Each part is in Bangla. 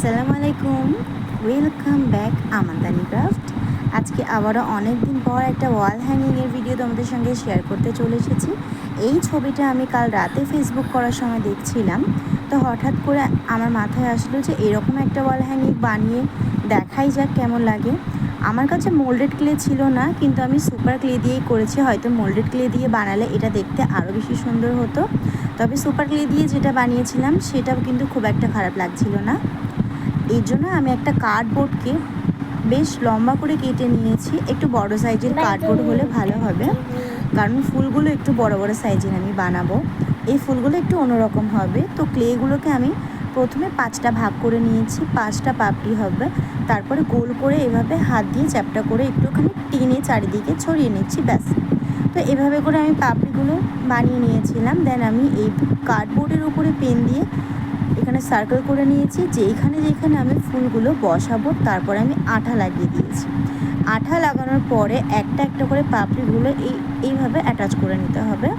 আসসালামু আলাইকুম, ওয়েলকাম ব্যাক আমাদানি ক্রাফট। আজকে আবারও অনেক দিন পর একটা ওয়াল হ্যাঙ্গিংয়ের ভিডিও তোমাদের সঙ্গে শেয়ার করতে চলে এসেছি। এই ছবিটা আমি কাল রাতে ফেসবুক করার সময় দেখছিলাম, তো হঠাৎ করে আমার মাথায় আসলো যে এরকম একটা ওয়াল হ্যাঙ্গিং বানিয়ে দেখাই যাক কেমন লাগে। আমার কাছে মোল্ডেড ক্লে ছিল না, কিন্তু আমি সুপার ক্লে দিয়েই করেছি। হয়তো মোল্ডেড ক্লে দিয়ে বানালে এটা দেখতে আরও বেশি সুন্দর হতো, তবে সুপার ক্লে দিয়ে যেটা বানিয়েছিলাম সেটাও কিন্তু খুব একটা খারাপ লাগছিল না। এই জন্য আমি একটা কার্ডবোর্ডকে বেশ লম্বা করে কেটে নিয়েছি। একটু বড় সাইজের কার্ডবোর্ড হলে ভালো হবে, কারণ ফুলগুলো একটু বড় বড় সাইজের আমি বানাবো। এই ফুলগুলো একটু অন্যরকম হবে। তো ক্লেগুলোকে আমি প্রথমে 5টা ভাগ করে নিয়েছি, 5টা পাপড়ি হবে। তারপরে গোল করে এভাবে হাত দিয়ে চ্যাপটা করে একটুখানি টেনে চারিদিকে ছড়িয়ে নিচ্ছি, ব্যাস। তো এভাবে করে আমি পাপড়িগুলো বানিয়ে নিয়েছিলাম। দেন আমি এই কার্ডবোর্ডের উপরে পেন দিয়ে এখানে সার্কেল করে নিয়েছি, যেখানে আমি ফুলগুলো বসাবো। তারপরে আমি আঠা লাগিয়ে দিয়েছি। আঠা লাগানোর পরে একটা একটা করে পাপড়িগুলো এইভাবে অ্যাটাচ করে নিতে হবে।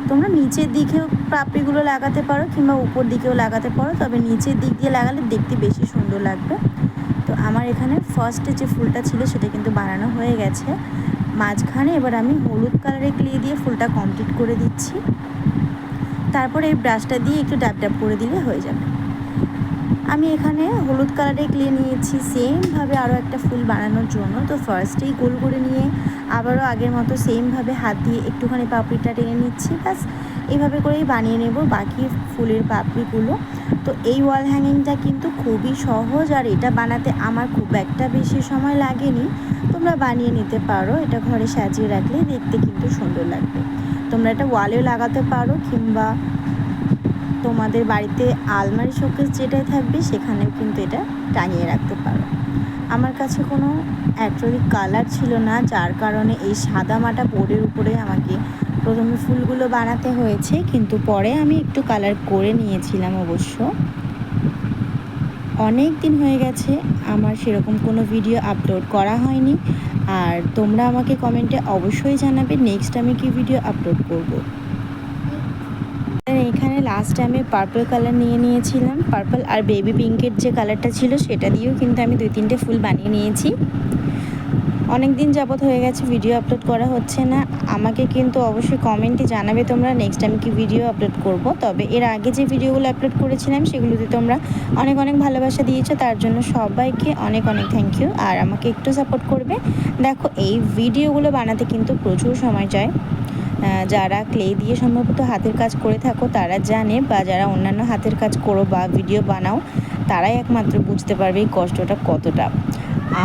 তোমরা নিচের দিকেও পাপড়িগুলো লাগাতে পারো কিংবা উপর দিকেও লাগাতে পারো, তবে নিচের দিক দিয়ে লাগালে দেখতে বেশি সুন্দর লাগবে। তো আমার এখানে ফার্স্টে যে ফুলটা ছিল সেটা কিন্তু বানানো হয়ে গেছে। মাঝখানে এবার আমি হলুদ কালারের ক্লে দিয়ে ফুলটা কমপ্লিট করে দিচ্ছি। তারপরে এই ব্রাশটা দিয়ে একটু ড্যাব ড্যাব করে দিলে হয়ে যাবে। আমি এখানে হলুদ কালারের ক্লে নিয়েছি সেমভাবে আরও একটা ফুল বানানোর জন্য। তো ফার্স্টেই গোল করে নিয়ে আবারও আগের মতো সেমভাবে হাত দিয়ে একটুখানি পাপড়িটা টেনে নিচ্ছি, ব্যাস। এইভাবে করেই বানিয়ে নেব বাকি ফুলের পাপড়িগুলো। তো এই ওয়াল হ্যাঙ্গিংটা কিন্তু খুবই সহজ, আর এটা বানাতে আমার খুব একটা বেশি সময় লাগেনি। তোমরা বানিয়ে নিতে পারো, এটা ঘরে সাজিয়ে রাখলে দেখতে কিন্তু সুন্দর লাগবে। তোমরা এটা ওয়ালেও লাগাতে পারো কিংবা তোমাদের বাড়িতে আলমারি শোকেস যেটাই থাকবে সেখানেও কিন্তু এটা টাঙিয়ে রাখতে পারো। আমার কাছে কোনো অ্যাক্রিলিক কালার ছিল না, যার কারণে এই সাদা মাটা বোর্ডের উপরে আমাকে প্রথমে ফুলগুলো বানাতে হয়েছে, কিন্তু পরে আমি একটু কালার করে নিয়েছিলাম। অবশ্য অনেক দিন হয়ে গেছে আমার সেরকম কোনো ভিডিও আপলোড করা হয়নি, আর তোমরা আমাকে কমেন্টে অবশ্যই জানাবে নেক্সট আমি কি ভিডিও আপলোড করব। এখানে লাস্টে আমি পার্পল কালার নিয়ে নিয়েছিলাম। পার্পল আর বেবি পিঙ্কের যে কালারটা ছিল সেটা দিয়েও কিন্তু আমি 2-3টে ফুল বানিয়ে নিয়েছি। অনেক দিন যাবত হয়ে গেছে ভিডিও আপলোড করা হচ্ছে না। আমাকে কিন্তু অবশ্যই কমেন্টে জানাবে তোমরা নেক্সট আমি কি ভিডিও আপলোড করব। তবে এর আগে যে ভিডিওগুলো আপলোড করেছিলাম সেগুলোতে তোমরা অনেক অনেক ভালোবাসা দিয়েছো, তার জন্য সবাইকে অনেক অনেক থ্যাংক ইউ। আর আমাকে একটু সাপোর্ট করবে। দেখো, এই ভিডিওগুলো বানাতে কিন্তু প্রচুর সময় যায়। যারা ক্লে দিয়ে সম্ভবত হাতের কাজ করে থাকো তারা জানে, বা যারা অন্যান্য হাতের কাজ করো বা ভিডিও বানাও তারাই একমাত্র বুঝতে পারবে এই কষ্টটা কতটা।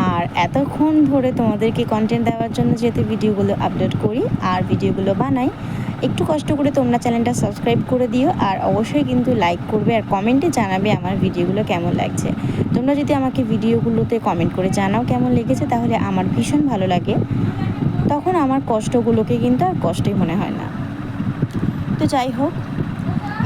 আর এতক্ষণ ধরে তোমাদেরকে কন্টেন্ট দেওয়ার জন্য যেহেতু ভিডিওগুলো আপলোড করি আর ভিডিওগুলো বানাই, একটু কষ্ট করে তোমরা চ্যানেলটা সাবস্ক্রাইব করে দিও। আর অবশ্যই কিন্তু লাইক করবে আর কমেন্টে জানাবে আমার ভিডিওগুলো কেমন লাগছে। তোমরা যদি আমাকে ভিডিওগুলোতে কমেন্ট করে জানাও কেমন লেগেছে, তাহলে আমার ভীষণ ভালো লাগে। তখন আমার কষ্টগুলোকে কিন্তু আর কষ্টই মনে হয় না। তো যাই হোক,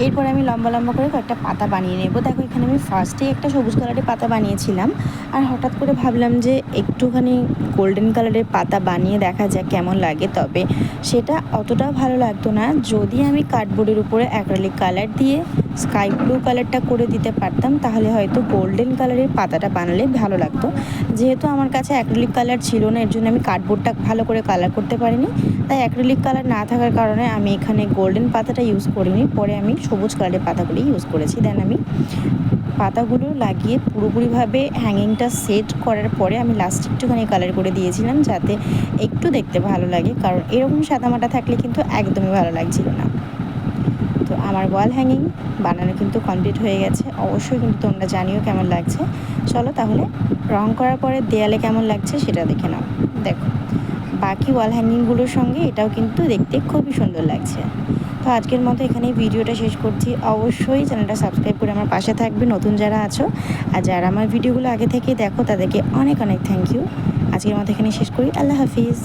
এরপরে আমি লম্বা লম্বা করে কয়েকটা পাতা বানিয়ে নেব। দেখো, এখানে আমি ফার্স্টেই একটা সবুজ কালারের পাতা বানিয়েছিলাম, আর হঠাৎ করে ভাবলাম যে একটুখানি গোল্ডেন কালারের পাতা বানিয়ে দেখা যাক কেমন লাগে। তবে সেটা অতটাও ভালো লাগতো না। যদি আমি কার্ডবোর্ডের উপরে অ্যাক্রিলিক কালার দিয়ে স্কাই ব্লু কালারটা করে দিতে পারতাম, তাহলে হয়তো গোল্ডেন কালারের পাতাটা বানালে ভালো লাগতো। যেহেতু আমার কাছে অ্যাক্রিলিক কালার ছিল না, এর জন্য আমি কার্ডবোর্ডটা ভালো করে কালার করতে পারিনি। তাই অ্যাক্রিলিক কালার না থাকার কারণে আমি এখানে গোল্ডেন পাতাটা ইউজ করিনি, পরে আমি সবুজ কালারের পাতাগুলি ইউজ করেছি। দেন আমি পাতাগুলো লাগিয়ে পুরোপুরিভাবে হ্যাঙ্গিংটা সেট করার পরে আমি লাস্ট একটুখানি কালার করে দিয়েছিলাম, যাতে একটু দেখতে ভালো লাগে, কারণ এরকম সাদামাটা থাকলে কিন্তু একদমই ভালো লাগছিল না। তো আমার ওয়াল হ্যাঙ্গিং বানানো কিন্তু কমপ্লিট হয়ে গেছে। অবশ্যই কিন্তু তোমরা জানিও কেমন লাগছে। চলো তাহলে রং করার পরে দেয়ালে কেমন লাগছে সেটা দেখে নাও। দেখো, বাকি ওয়াল হ্যাঙ্গিংগুলোর সঙ্গে এটাও কিন্তু দেখতে খুবই সুন্দর লাগছে। তো আজকের মতো এখানেই ভিডিওটা শেষ করছি। অবশ্যই চ্যানেলটা সাবস্ক্রাইব করে আমার পাশে থাকবে নতুন যারা আছো, আর যারা আমার ভিডিওগুলো আগে থেকে দেখো তাদেরকে অনেক অনেক থ্যাংক ইউ। আজকের মতো এখানেই শেষ করি। আল্লাহ হাফিজ।